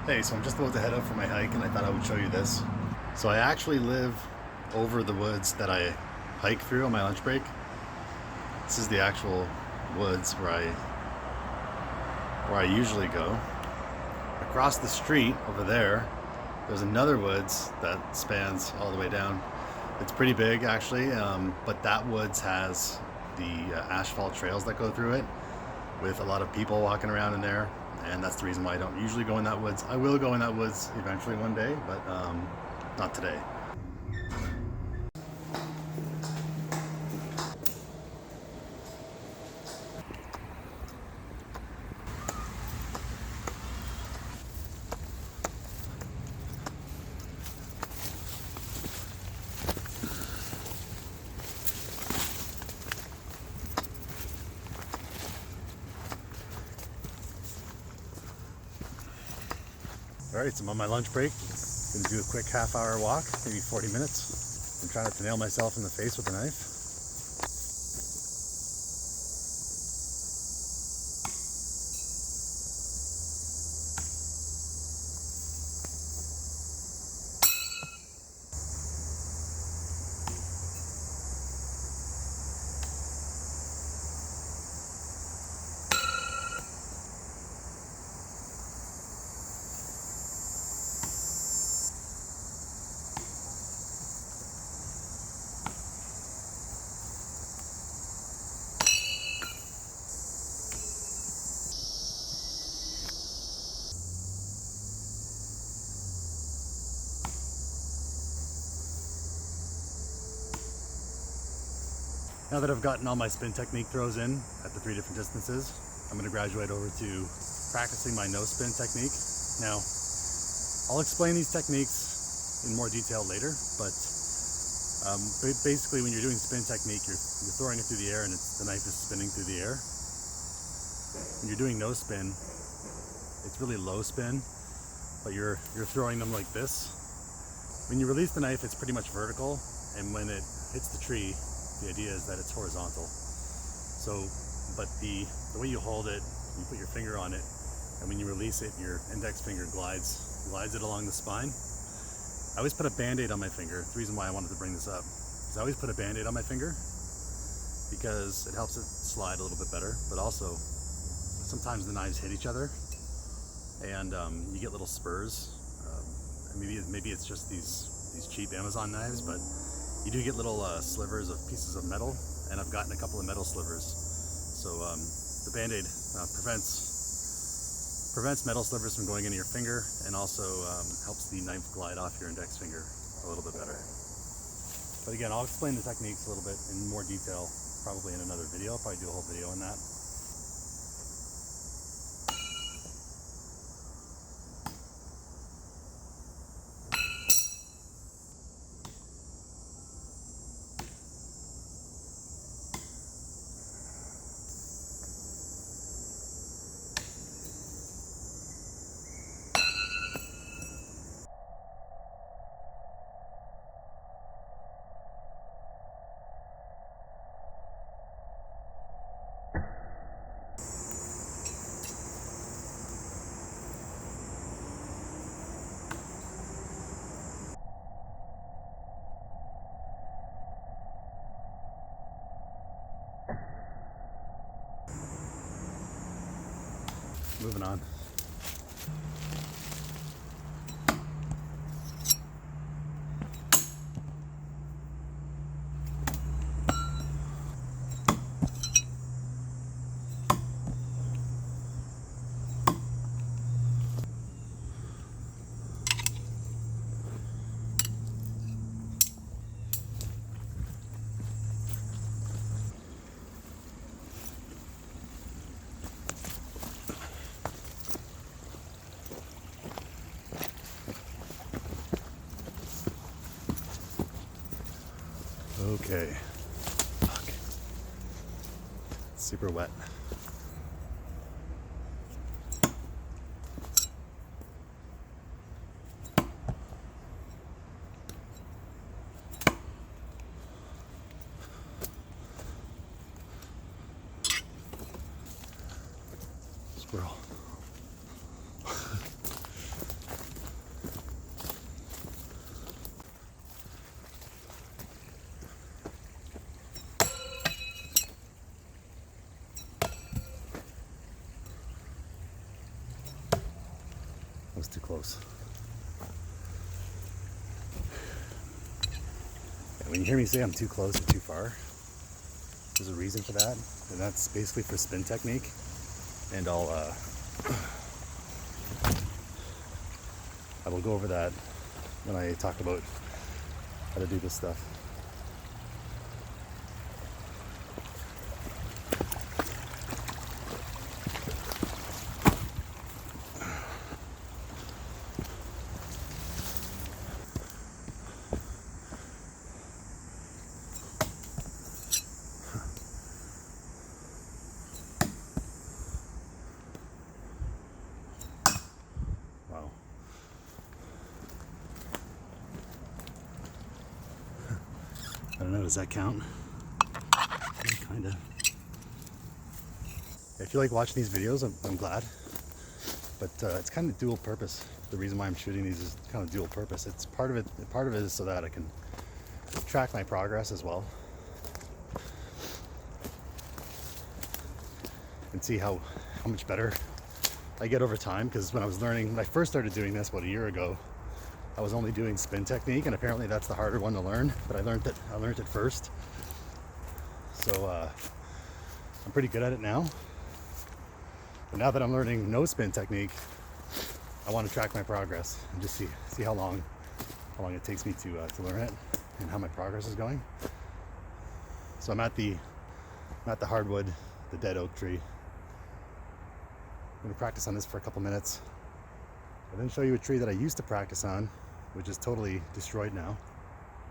Hey, so I'm just about to head out for my hike and I thought I would show you this. So I actually live over the woods that I hike through on my lunch break. This is the actual woods where I usually go. Across the street over there, there's another woods that spans all the way down. It's pretty big actually, but that woods has the asphalt trails that go through it with a lot of people walking around in there. And that's the reason why I don't usually go in that woods. I will go in that woods eventually one day, but not today. All right, so I'm on my lunch break. Gonna do a quick half-hour walk, maybe 40 minutes. I'm trying not to nail myself in the face with a knife. Now that I've gotten all my spin technique throws in at the 3 different distances, I'm going to graduate over to practicing my no spin technique. Now, I'll explain these techniques in more detail later, but basically when you're doing spin technique, you're throwing it through the air and the knife is spinning through the air. When you're doing no spin, it's really low spin, but you're throwing them like this. When you release the knife, it's pretty much vertical, and when it hits the tree, the idea is that it's horizontal. So, but the way you hold it, you put your finger on it, and when you release it, your index finger glides it along the spine. I always put a band-aid on my finger. The reason why I wanted to bring this up is I always put a band-aid on my finger because it helps it slide a little bit better, but also sometimes the knives hit each other and you get little spurs. Maybe it's just these cheap Amazon knives, but you do get little slivers of pieces of metal, and I've gotten a couple of metal slivers. So the Band-Aid prevents metal slivers from going into your finger, and also helps the knife glide off your index finger a little bit better. But again, I'll explain the techniques a little bit in more detail, probably in another video. I'll probably do a whole video on that. Moving on. Okay. Fuck. It's super wet. Squirrel. That was too close. And when you hear me say I'm too close or too far, there's a reason for that, and that's basically for spin technique. And I will go over that when I talk about how to do this stuff. Wow. I don't know, does that count? Kind of. If you like watching these videos, I'm glad. But it's kind of dual purpose. The reason why I'm shooting these is kind of dual purpose. It's part of it is so that I can track my progress as well. And see how much better I get over time. Because when I first started doing this about a year ago, I was only doing spin technique, and apparently that's the harder one to learn, but I learned it first. So I'm pretty good at it now. But now that I'm learning no spin technique, I want to track my progress and just see how long it takes me to learn it and how my progress is going. So I'm at the hardwood, the dead oak tree. I'm going to practice on this for a couple minutes. I'll then show you a tree that I used to practice on, which is totally destroyed now.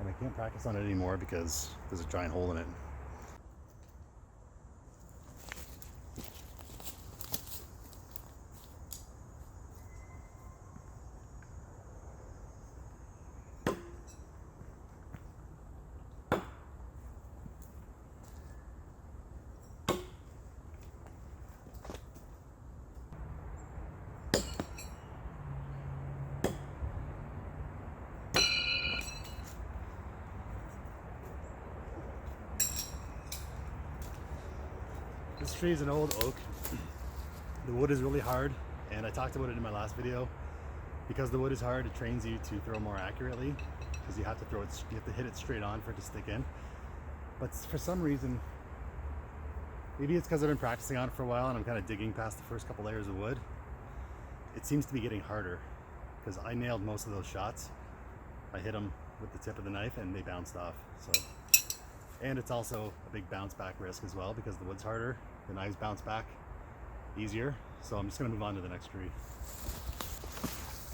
And I can't practice on it anymore because there's a giant hole in it. This tree is an old oak. The wood is really hard, and I talked about it in my last video. Because the wood is hard, it trains you to throw more accurately, because you have to hit it straight on for it to stick in. But for some reason, maybe it's because I've been practicing on it for a while and I'm kind of digging past the first couple layers of wood, it seems to be getting harder, because I nailed most of those shots. I hit them with the tip of the knife and they bounced off. And it's also a big bounce back risk as well, because the wood's harder, the knives bounce back easier. So I'm just going to move on to the next tree.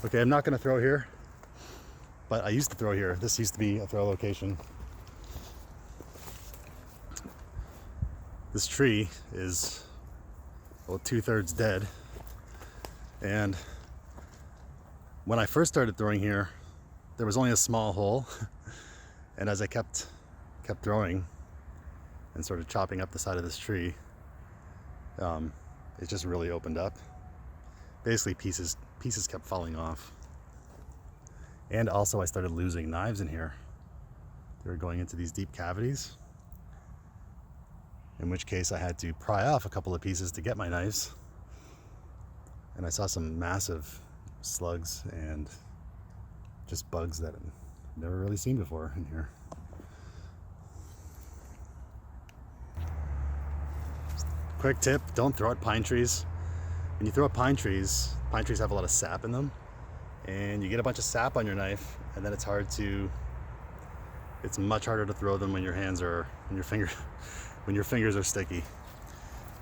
Okay, I'm not going to throw here, but I used to throw here. This used to be a throw location. This tree is about 2/3 dead, and when I first started throwing here, there was only a small hole, and as I kept throwing and sort of chopping up the side of this tree, it just really opened up. Basically pieces kept falling off. And also I started losing knives in here. They were going into these deep cavities, in which case I had to pry off a couple of pieces to get my knives. And I saw some massive slugs and just bugs that I've never really seen before in here. Quick tip, don't throw at pine trees. When you throw at pine trees have a lot of sap in them, and you get a bunch of sap on your knife, and then it's much harder to throw them when your fingers are sticky.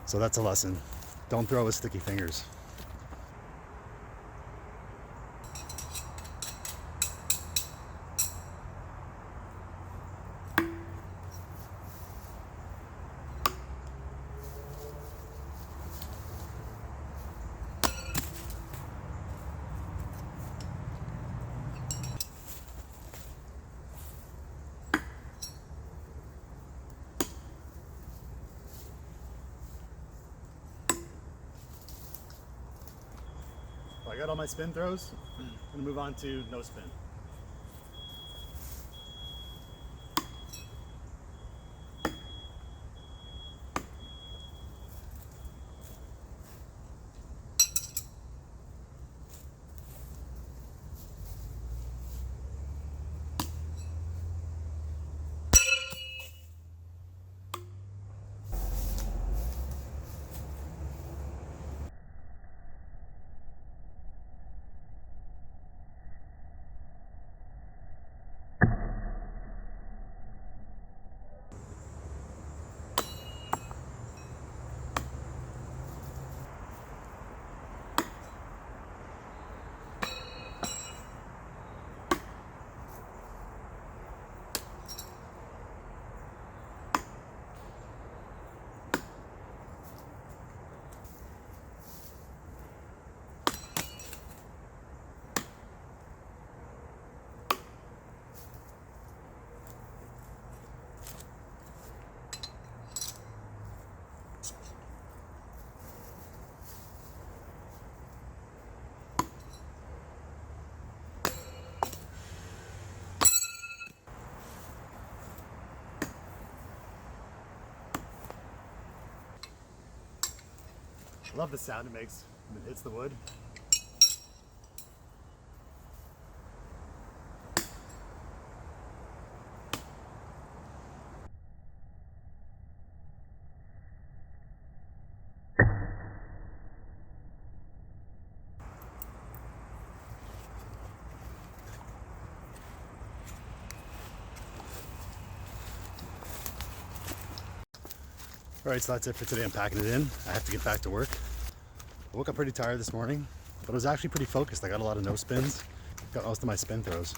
So that's a lesson. Don't throw with sticky fingers. I got all my spin throws. I'm gonna move on to no spin. I love the sound it makes when it hits the wood. Alright, so that's it for today. I'm packing it in. I have to get back to work. I woke up pretty tired this morning, but I was actually pretty focused. I got a lot of no spins, got most of my spin throws.